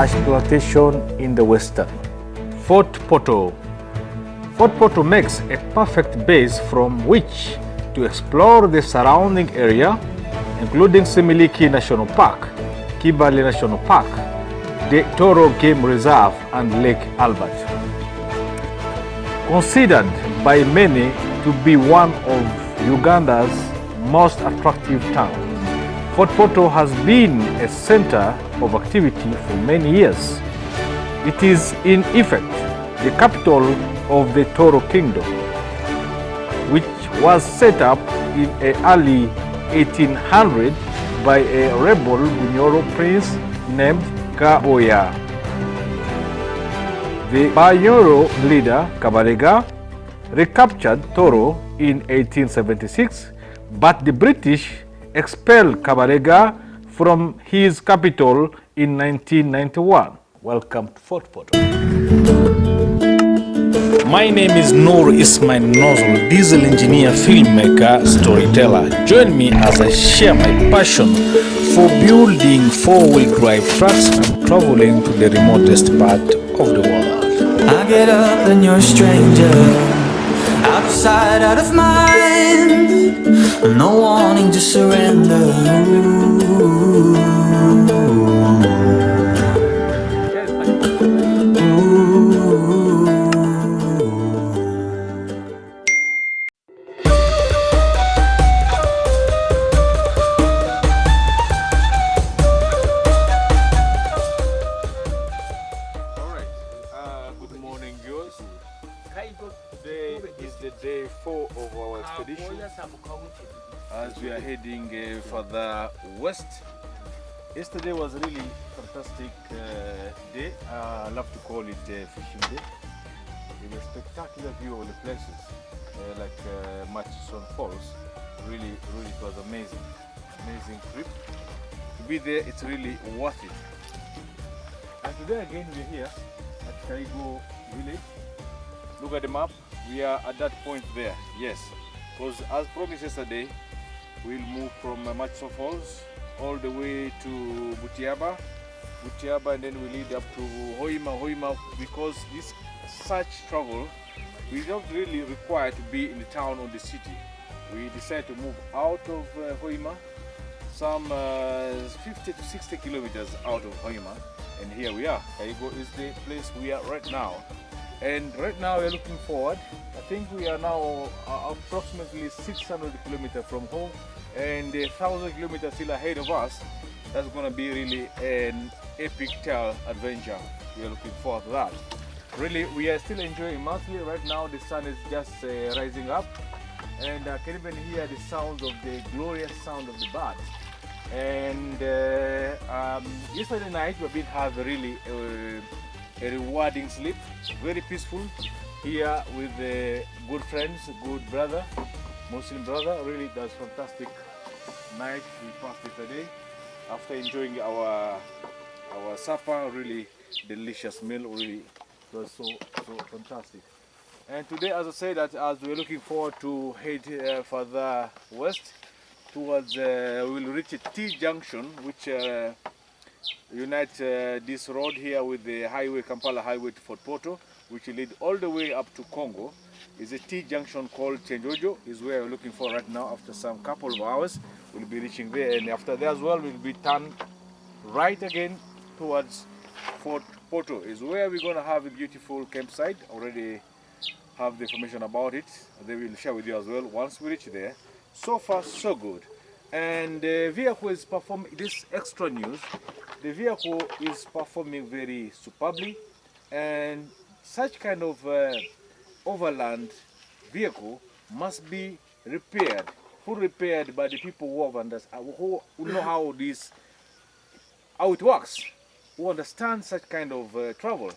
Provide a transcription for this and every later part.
exploitation in the western. Fort Portal. Fort Portal makes a perfect base from which to explore the surrounding area, including Semuliki National Park, Kibale National Park, the Toro Game Reserve, and Lake Albert. Considered by many to be one of Uganda's most attractive towns, Fort Portal has been a center of activity for many years. It is in effect the capital of the Toro Kingdom, which was set up in the early 1800s by a rebel Bunyoro prince named Kaboya. The Bunyoro leader Kabalega recaptured Toro in 1876, but the British expelled Kabalega from his capital in 1991. Welcome to Fort Portal. My name is Noor Ismail Nozzle, diesel engineer, filmmaker, storyteller. Join me as I share my passion for building four-wheel drive trucks and traveling to the remotest part of the world. I get up and you're a stranger, out of sight, out of mind, no wanting to surrender. Today is the day 4 of our expedition as we are heading further west. Yesterday was a really fantastic day. I love to call it fishing day. With a spectacular view of the places like Murchison Falls. Really it was amazing trip. To be there, it's really worth it. And today again we're here at Kaigo village. Look at the map, we are at that point there, yes. Because as promised yesterday, we'll move from Murchison Falls all the way to Butiaba, and then we lead up to Hoima, because this such travel, we don't really require to be in the town or the city. We decided to move out of Hoima, some 50 to 60 kilometers out of Hoima, and here we are. Kaigo is the place we are right now. And right now we're looking forward. I think we are now approximately 600 kilometers from home and 1,000 kilometers still ahead of us. That's going to be really an epic trail adventure. We are looking forward to that. Really, we are still enjoying immensely. Right now the sun is just rising up, and I can even hear the sound of the glorious sound of the birds. And yesterday night we've been having really a rewarding sleep, very peaceful here with good friends, good brother, Muslim brother. Really, that's fantastic night we passed yesterday after enjoying our supper. Really delicious meal. Really, it was so fantastic. And today, as I said, that as we're looking forward to head further west towards, we'll reach a T junction, which unite this road here with the highway, Kampala Highway to Fort Portal, which will lead all the way up to Congo. Is a T junction called Chenjojo, is where we're looking for right now. After some couple of hours, we'll be reaching there, and after that as well, we'll be turned right again towards Fort Portal, is where we're going to have a beautiful campsite. Already have the information about it. They will share with you as well once we reach there. So far, so good. And the vehicle is performing this extra news. The vehicle is performing very superbly, and such kind of overland vehicle must be repaired, fully repaired by the people who know how it works, who understand such kind of travel,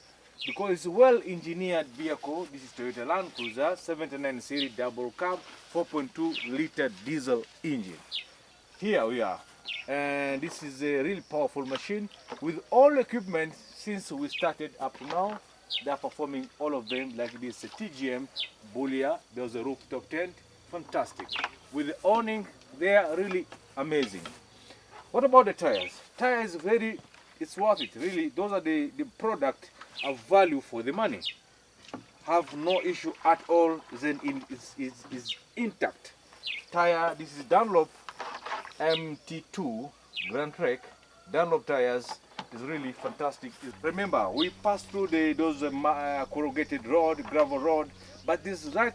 because it's a well-engineered vehicle. This is Toyota Land Cruiser 79 series double cab 4.2 liter diesel engine. Here we are. And this is a really powerful machine with all equipment. Since we started up to now, they are performing all of them like this. A TGM, Bulia, there's a rooftop tent, fantastic. With the awning, they are really amazing. What about the tires? Tires very it's worth it. Really, those are the product of value for the money. Have no issue at all. Then is intact. Tire. This is Dunlop MT2 Grand Trek. Dunlop tires is really fantastic. Remember, we passed through those corrugated road, gravel road, but this right,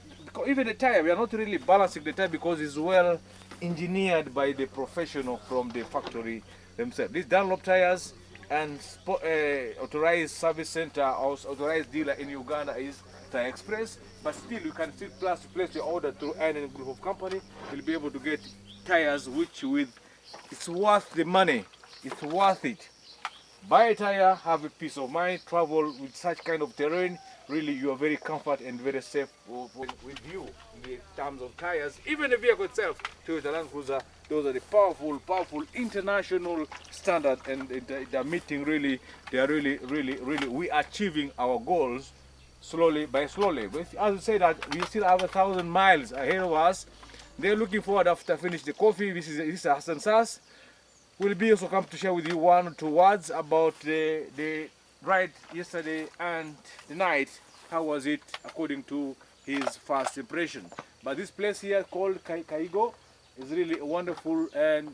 even the tire, we are not really balancing the tire because it's well engineered by the professional from the factory themselves. These Dunlop tires and authorized service center or authorized dealer in Uganda is Tire Express, but still you can still place your order through any group of company. You'll be able to get tires which it's worth the money. It's worth it. Buy a tire, have a peace of mind, travel with such kind of terrain. Really, you are very comfort and very safe with you in terms of tires. Even the vehicle itself, Toyota Land Cruiser, those are the powerful international standard, and they're meeting really, they are really, we are achieving our goals slowly by slowly. But as I say that, we still have 1,000 miles ahead of us. They're looking forward after finish the coffee. This is Hassan Sass. Will be also come to share with you 1 or 2 words about the ride yesterday and the night. How was it according to his first impression? But this place here called Kaigo is really wonderful, and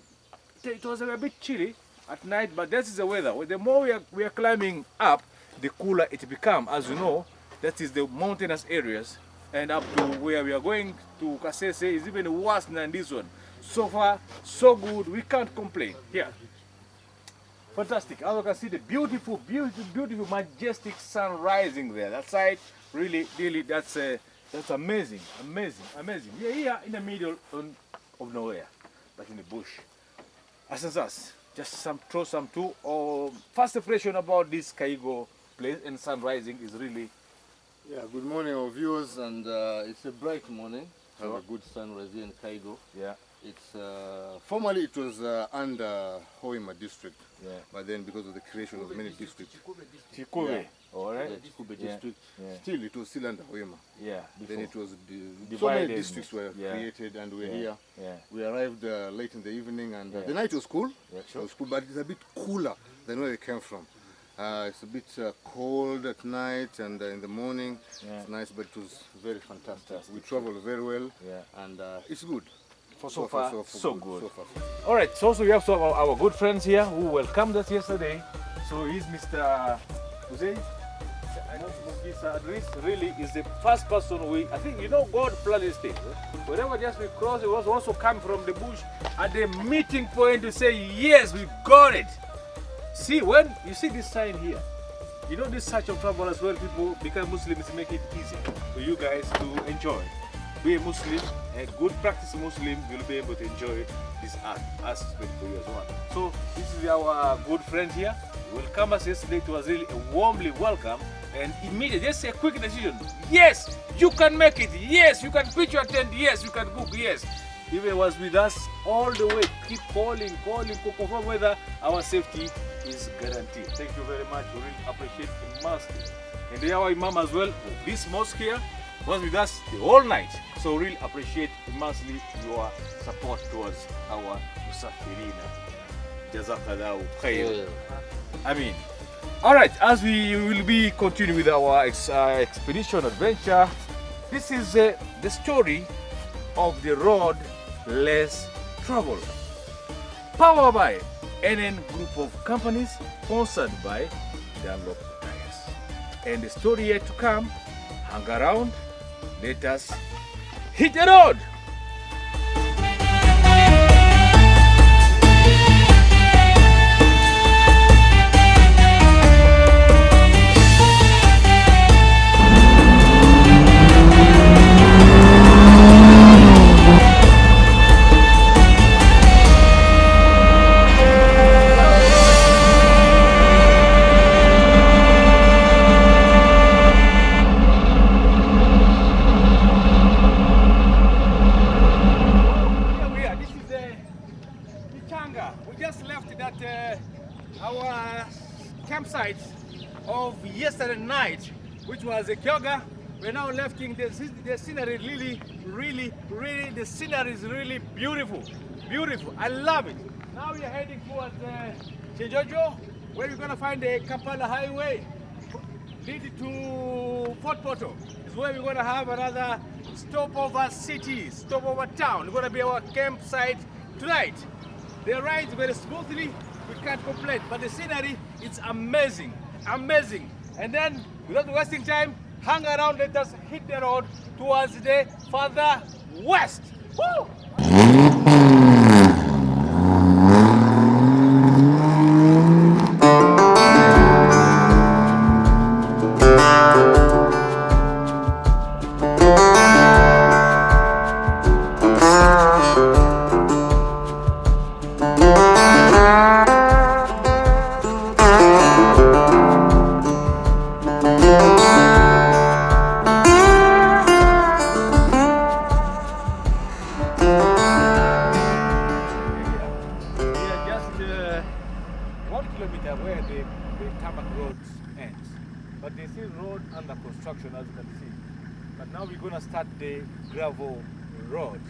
it was a bit chilly at night, but this is the weather. The more we are climbing up, the cooler it becomes. As you know, that is the mountainous areas, and up to where we are going to Kasese is even worse than this one. So far, so good. We can't complain. Here, fantastic. As you can see, the beautiful, majestic sun rising there. That side, really, that's amazing. We are here in the middle of nowhere, but in the bush. As us, just throw some too. First impression about this Kaigo place and sun rising is really. Yeah, good morning, our viewers, and it's a bright morning. Have a good sunrise here in Kaigo. Yeah. It's formerly it was under Hoima district, yeah, but then because of the creation of many districts, Chikube, yeah. All right, yeah, Chikube yeah. district, Yeah. Still it was still under Hoima. Yeah. Then it was divided. so many districts were Yeah. created, and we're Yeah. here. Yeah. We arrived late in the evening, and Yeah. the night was cool. Yeah, It sure. was cool, but it's a bit cooler than where we came from. It's a bit cold at night, and in the morning Yeah. it's nice, but it was very fantastic. We traveled very well, Yeah. and it's good. So far, so good. So far. All right, so also we have some of our good friends here who welcomed us yesterday. So he's Mr. Hussein. Really is the first person I think, God planned this thing. Whenever just we cross, it was also come from the bush at the meeting point to say, yes, we got it. See, when you see this sign here, this search of travel as well, people become Muslims, make it easy for you guys to enjoy. Be a Muslim, a good practice Muslim, you'll be able to enjoy this aspect for you as well. So this is our good friend here. Welcome us yesterday. It was really a warmly welcome, and immediately just a quick decision. Yes, you can make it. Yes, you can pitch your tent. Yes, you can book. Yes. Even was with us all the way. Keep calling, to confirm whether our safety is guaranteed. Thank you very much. We really appreciate it immensely. And our Imam as well, this mosque here, was with us the whole night. So really appreciate immensely your support towards our Musafirina. Jazakallahu khair. I mean, all right, as we will be continuing with our expedition adventure, this is the story of the road less travel. Powered by NN Group of Companies, sponsored by Dunlop Tires. And the story yet to come. Hang around, let us hit the road. Our campsite of yesterday night, which was a Kyoga. We're now left in the scenery really, the scenery is really beautiful. I love it. Now we are heading towards Chejojo, where you're gonna find the Kampala Highway lead to Fort Portal. Is where we're gonna have another stopover city, stopover town. It's gonna be our campsite tonight. The ride's very smoothly, we can't complain, but the scenery is amazing, amazing. And then, without wasting time, hang around, let us hit the road towards the further west. Woo! As you can see, but now we're going to start the gravel road.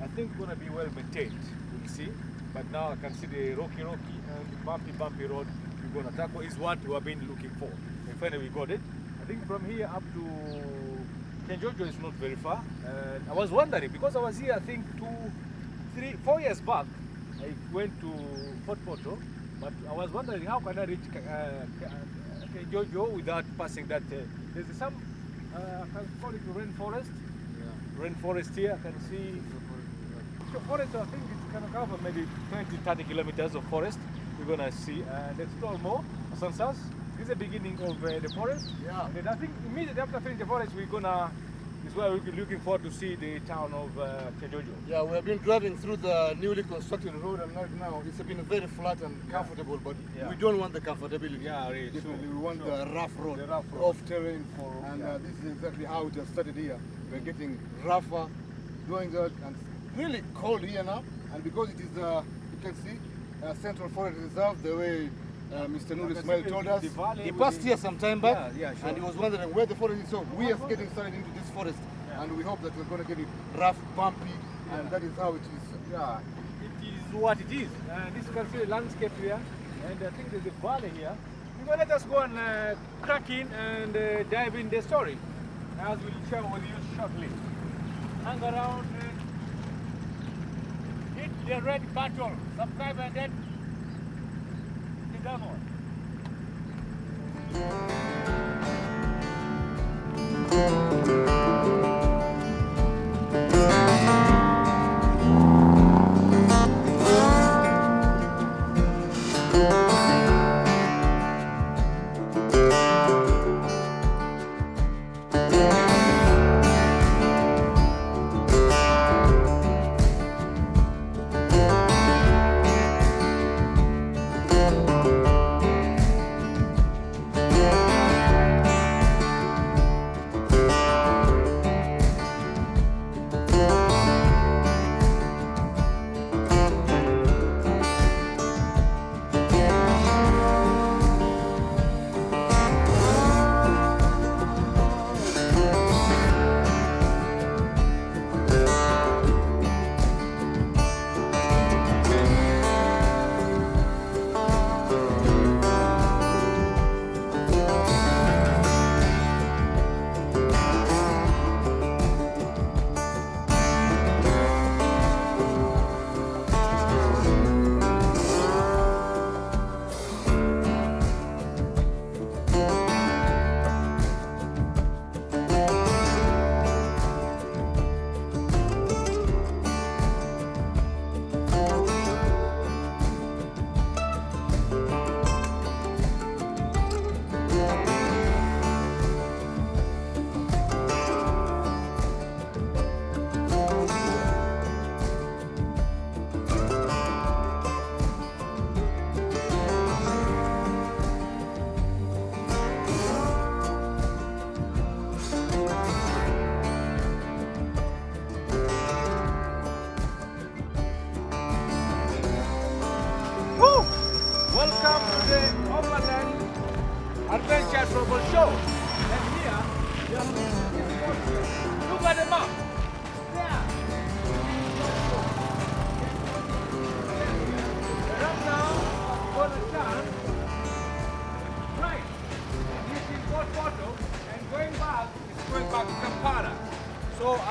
I think it's going to be well maintained, we'll see, but now I can see the rocky and bumpy road we're going to tackle is what we have been looking for, and finally we got it. I think from here up to Kenjojo is not very far, and I was wondering, because I was here I think 4 years back, I went to Fort Portal, but I was wondering how can I reach Kenjojo without passing that. There's some, I can call it rainforest. Yeah. Rainforest here, I can see. The forest, I think it's going to cover maybe 20-30 kilometers of forest. We're going to see and explore more. Sansas, this is the beginning of the forest. Yeah. And then I think immediately after finishing the forest, we're going to, is where we're looking forward to see the town of Kenjojo. Yeah, we have been driving through the newly constructed road, and right now it's been very flat and comfortable, but we don't want the comfortability. Yeah, really. Definitely, we want the rough road, off terrain. And this is exactly how it has started here. We're getting rougher, doing that, and really cold here now. And because it is, you can see, Central Forest Reserve, the way Mr. Nur Ismail told us. He passed here some time back, and he was wondering where the forest is. So we are getting started into this forest, and we hope that we're going to get it rough, bumpy, and that is how it is. Yeah, it is what it is. This you can see the landscape here, and I think there's a valley here. So let us go and crack in and dive in the story, as we'll share with you shortly. Hang around and hit the red button, subscribe, and then the download.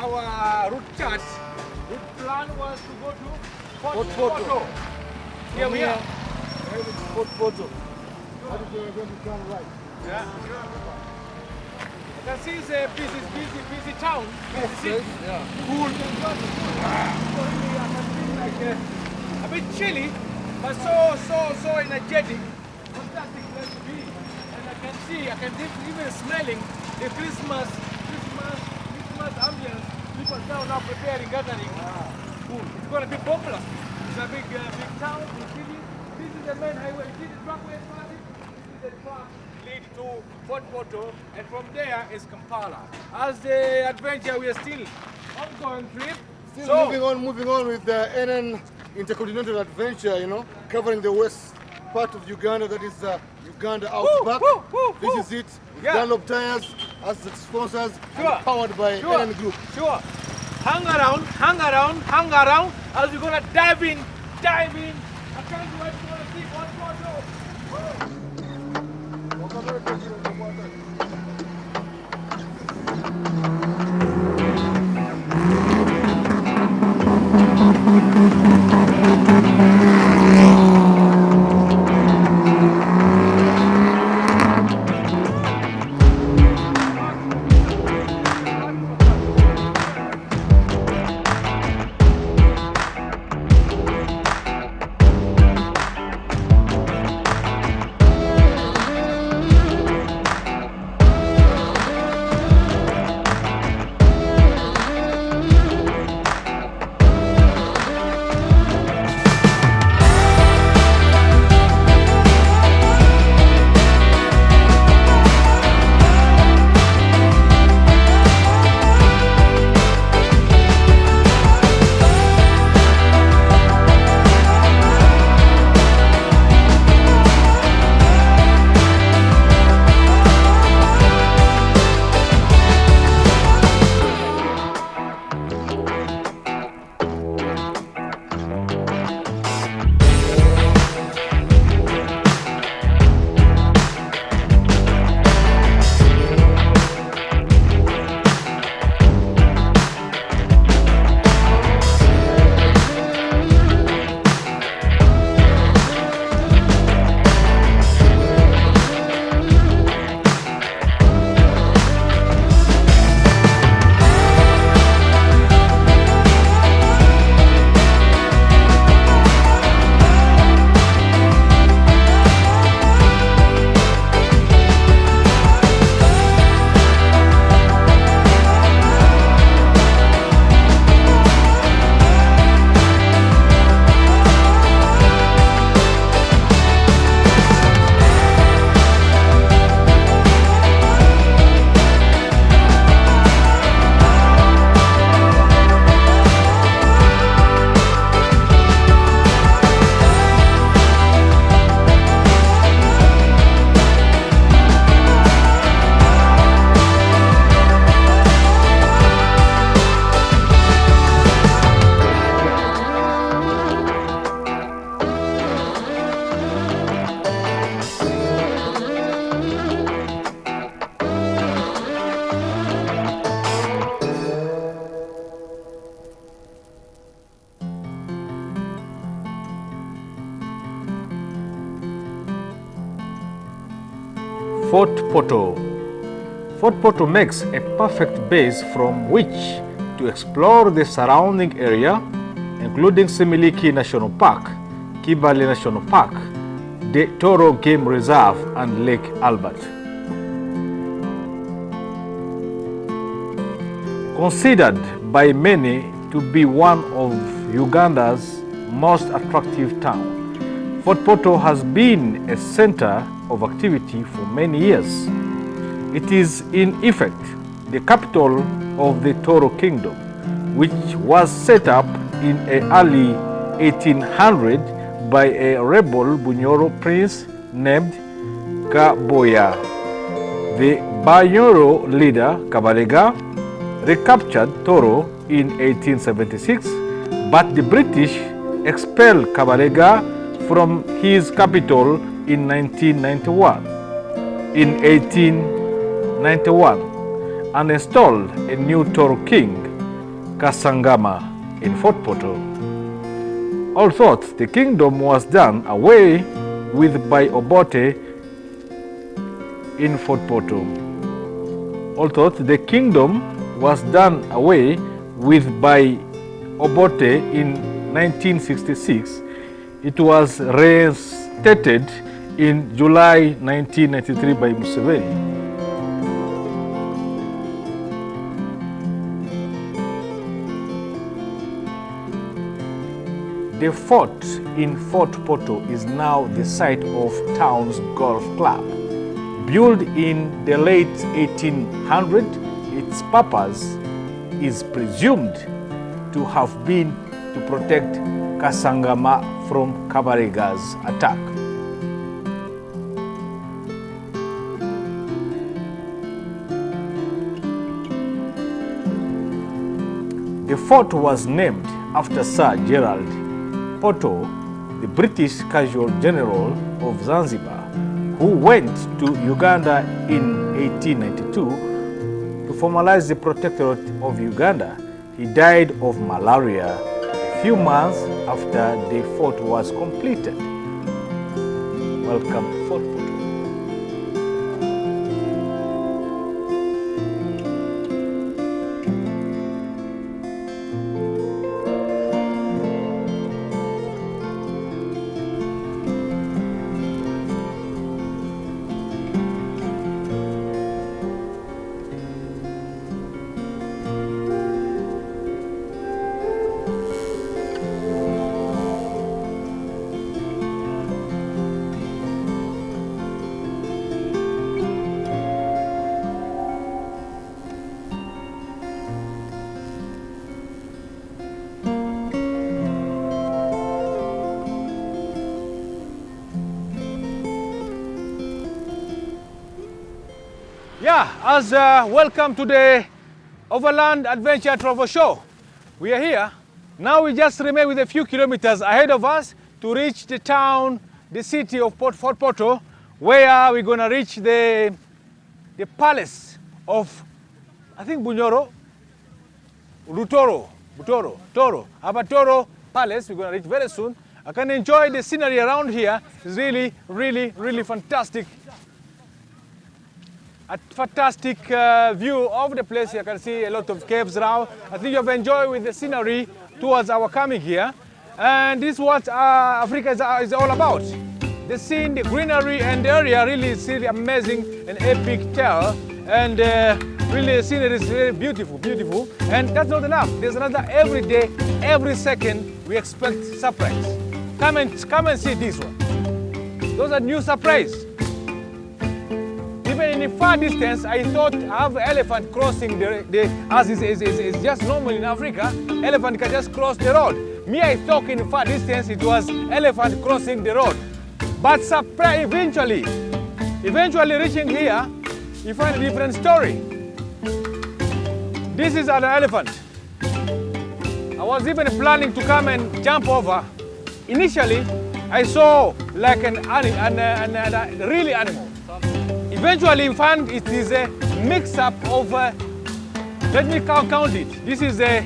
our route chart, route plan was to go to Fort Portal. Here we are. Fort Portal. That is where we're going to turn right. Yeah. You can see it's a busy town. Busy city. Yeah. Cool. Like a bit chilly, but so energetic. Fantastic place to be. And I can even smelling the Christmas ambience. People now preparing gathering. Cool. It's gonna be popular. It's a big town, big city. This is the main highway. You see the trackway starting? This is the track lead to Fort Portal, and from there is Kampala. As the adventure, we are still ongoing trip. Still moving on with the NN Intercontinental Adventure, you know, covering the west part of Uganda, that is Uganda Outback. This is it. Yeah. Dunlop Tires as the sponsors, Sure. and powered by NN Group. Sure. Hang around, as we're gonna dive in. I can't wait to see Fort Portal. Fort Portal. Fort Portal makes a perfect base from which to explore the surrounding area, including Semuliki National Park, Kibale National Park, the Toro Game Reserve, and Lake Albert. Considered by many to be one of Uganda's most attractive towns, Fort Portal has been a center of activity for many years. It is in effect the capital of the Toro Kingdom, which was set up in early 1800 by a rebel Bunyoro prince named Kaboya. The Bunyoro leader Kabalega recaptured Toro in 1876, but the British expelled Kabalega from his capital in 1991. In 1891, and installed a new Toro king, Kasangama in Fort Portal. All thought the kingdom was done away with by Obote in Fort Portal. All thought the kingdom was done away with by Obote in 1966. It was reinstated in July 1993 by Museveni. The fort in Fort Portal is now the site of town's golf club. Built in the late 1800s, its purpose is presumed to have been to protect Kasangama from Kabarega's attack. The fort was named after Sir Gerald Portal, the British casual general of Zanzibar, who went to Uganda in 1892 to formalize the protectorate of Uganda. He died of malaria a few months after the fort was completed. Welcome to Fort Portal. Welcome to the Overland Adventure Travel Show. We are here. Now we just remain with a few kilometers ahead of us to reach the town, the city of Fort Portal, where we're going to reach the palace of, I think, Bunyoro, Abatoro Palace. We're going to reach very soon. I can enjoy the scenery around here. It's really, really, really fantastic. A fantastic view of the place. You can see a lot of caves around. I think you've enjoyed with the scenery towards our coming here. And this is what Africa is all about. The scene, the greenery, and the area really is really amazing and epic tale. And really the scenery is very beautiful, beautiful. And that's not enough. There's another every day, every second, we expect surprise. Come and see this one. Those are new surprises. Even in the far distance, I thought I have an elephant crossing as is just normal in Africa, elephant can just cross the road. Me, I thought in the far distance it was elephant crossing the road. But surprise, eventually reaching here, you find a different story. This is an elephant. I was even planning to come and jump over. Initially, I saw like a really animal. Eventually, we found it is a mix-up of, let me count it. This is a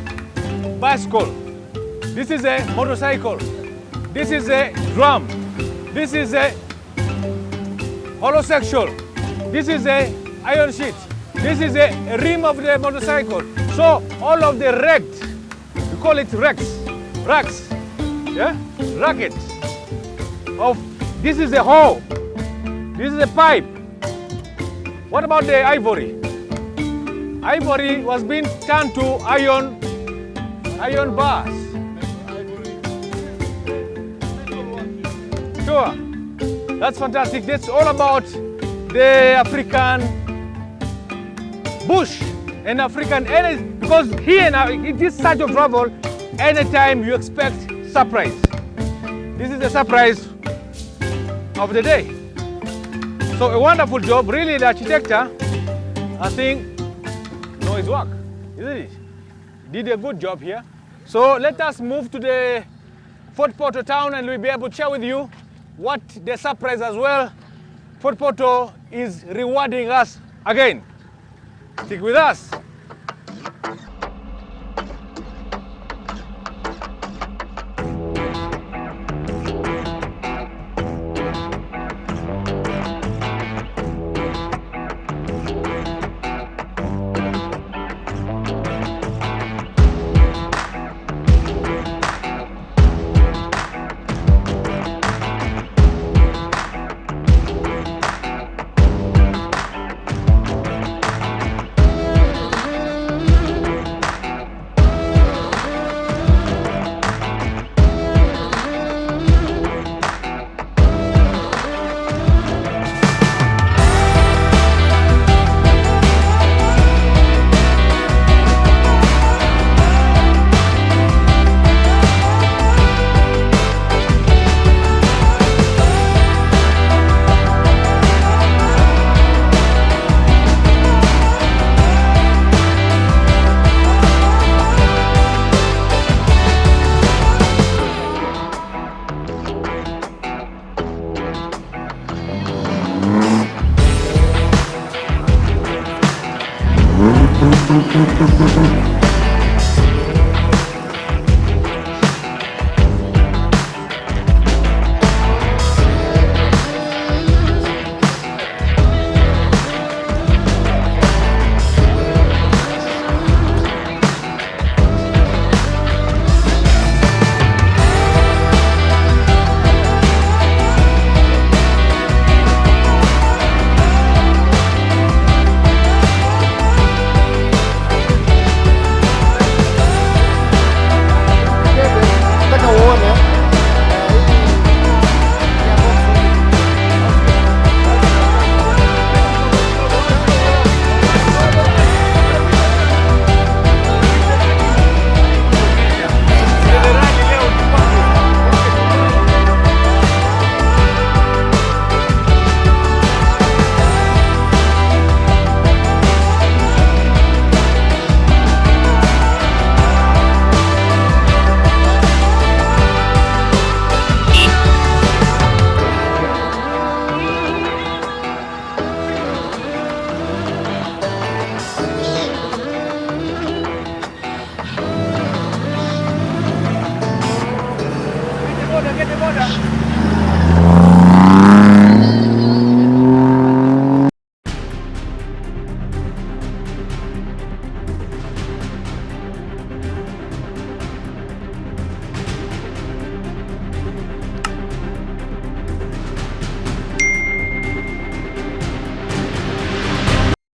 bicycle. This is a motorcycle. This is a drum. This is a homosexual. This is a iron sheet. This is a rim of the motorcycle. So all of the wrecked, we call it racks, yeah, rackets. This is a hoe. This is a pipe. What about the ivory? Ivory was being turned to iron bars. Sure, that's fantastic. That's all about the African bush and African, because here now, in this side of travel, anytime you expect surprise. This is the surprise of the day. So a wonderful job, really. The architect, I think, knows his work, isn't it? Did a good job here. So let us move to the Fort Portal town and we'll be able to share with you what the surprise as well. Fort Portal is rewarding us again. Stick with us.